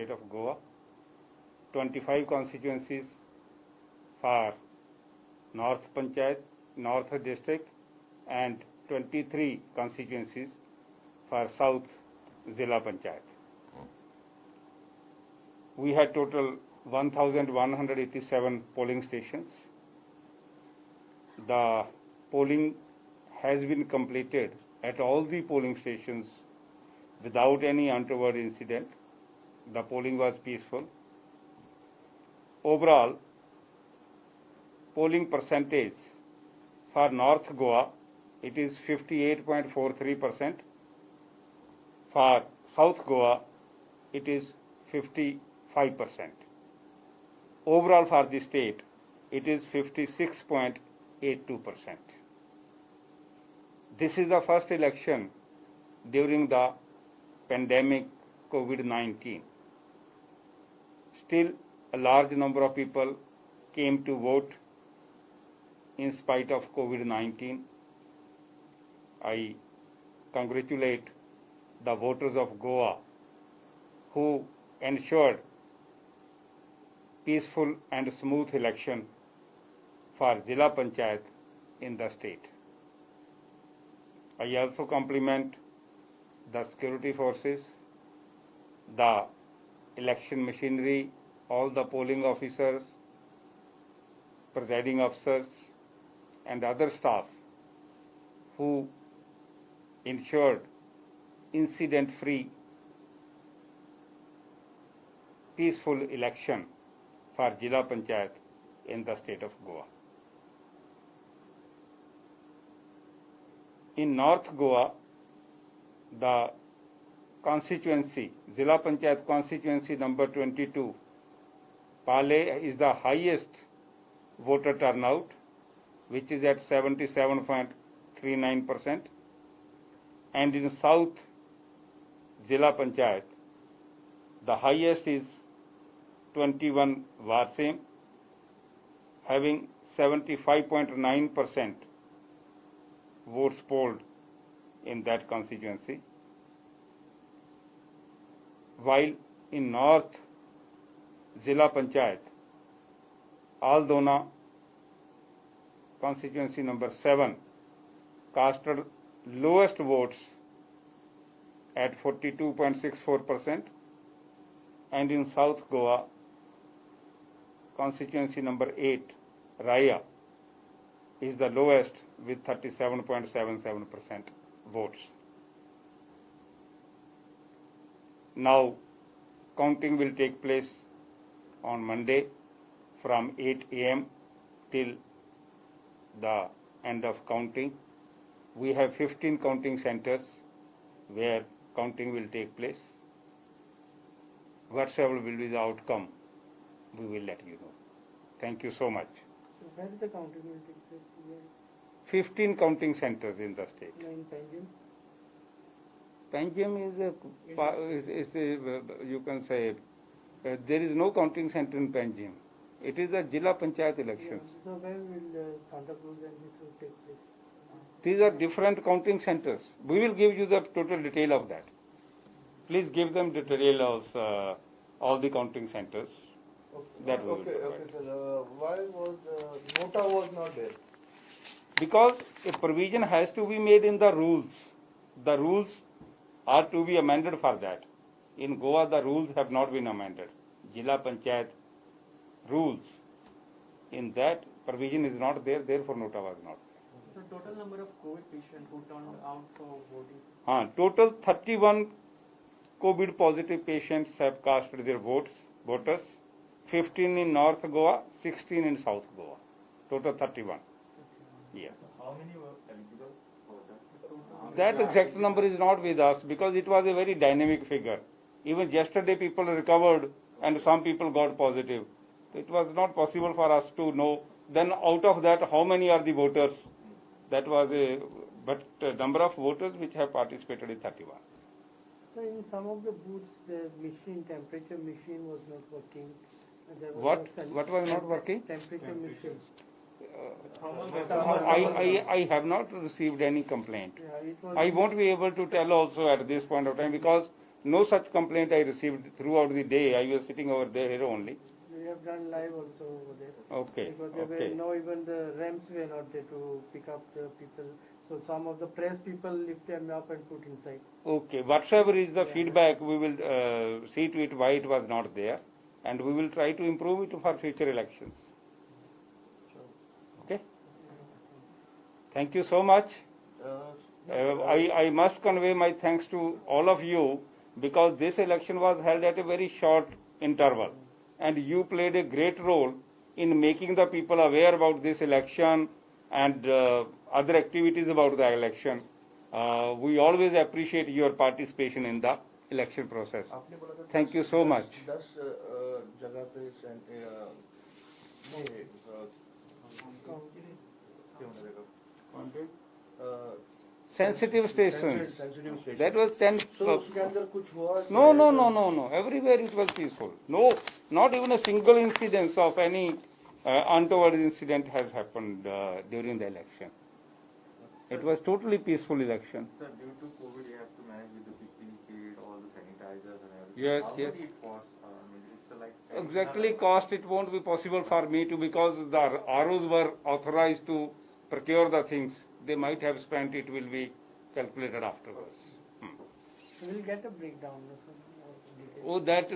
state of Goa, 25 constituencies for North Panchayat, North District, and 23 constituencies for South Zilla Panchayat. We had total 1,187 polling stations. The polling has been completed at all the polling stations without any untoward incident. The polling was peaceful. Overall, polling percentage for North Goa, it is 58.43%. For South Goa, it is 55%. Overall for the state, it is 56.82%. This is the first election during the pandemic COVID-19. Still, a large number of people came to vote in spite of COVID-19. I congratulate the voters of Goa who ensured peaceful and smooth election for Zilla Panchayat in the state. I also compliment the security forces, the election machinery, all the polling officers, presiding officers, and other staff who ensured incident-free, peaceful election for Zilla Panchayat in the state of Goa. In North Goa, the constituency, Zilla Panchayat constituency number 22, Pale is the highest voter turnout, which is at 77.39%. And in South Zilla Panchayat, the highest is 21 Varsem, having 75.9% votes polled in that constituency. While in North Zilla Panchayat, Aldona constituency number 7 casted lowest votes at 42.64%, and in South Goa, constituency number 8, Raya, is the lowest with 37.77% votes. Now, counting will take place on Monday from 8 a.m. till the end of counting. We have 15 counting centers where counting will take place. Whatsoever will be the outcome, we will let you know. Thank you so much. So where is the counting will take place? 15 counting centers in the state. In Panjim? Panjim is you can say, there is no counting center in Panjim. It is the Zilla Panchayat elections. Yeah. So where will Santa Cruz and this will take place? These are different counting centers. We will give you the total detail of that. Please give them the detail of all the counting centers. Okay. That we will Okay, provide. sir. Why was nota was not there? Because a provision has to be made in the rules. The rules are to be amended for that. In Goa, the rules have not been amended. Zilla Panchayat rules. In that, provision is not there, therefore nota was not there. So total number of COVID patients who turned out for voting? Total 31 COVID positive patients have casted their voters, 15 in North Goa, 16 in South Goa. Total 31. Yeah. How many were eligible for that? That exact number is not with us because it was a very dynamic figure. Even yesterday people recovered and some people got positive. It was not possible for us to know. Then out of that, how many are the voters? That was but number of voters which have participated is 31. So in some of the booths, the temperature machine was not working. What was not working? Temperature machine. I have not received any complaint. Yeah, it was I won't be able to tell also at this point of time because no such complaint I received throughout the day. I was sitting over there here only. We have done live also over there. Okay, Because there okay. were no, even the ramps were not there to pick up the people. So some of the press people lift them up and put inside. Okay, whatsoever is the Yeah. feedback, we will see to it why it was not there, and we will try to improve it for future elections. Okay? Thank you so much. I must convey my thanks to all of you because this election was held at a very short interval, and you played a great role in making the people aware about this election and other activities about the election. We always appreciate your participation in the election process. आपने बोला था Thank you so much. 10 जगह पे Sensitive stations. sensitive station. That was 10. So उसके अंदर कुछ हुआ? No. Everywhere it was peaceful. No, not even a single incidence of any untoward incident has happened during the election. It was totally peaceful election. Sir, due to COVID, you have to manage with the PPE kit, all the sanitizers and everything. Yes, How yes. much it costs? I mean, it's like Exactly cost it won't be possible for me to because the ROs were authorized to procure the things. They might have spent it will be calculated afterwards. So we'll get a breakdown. Or some, or details. Oh, that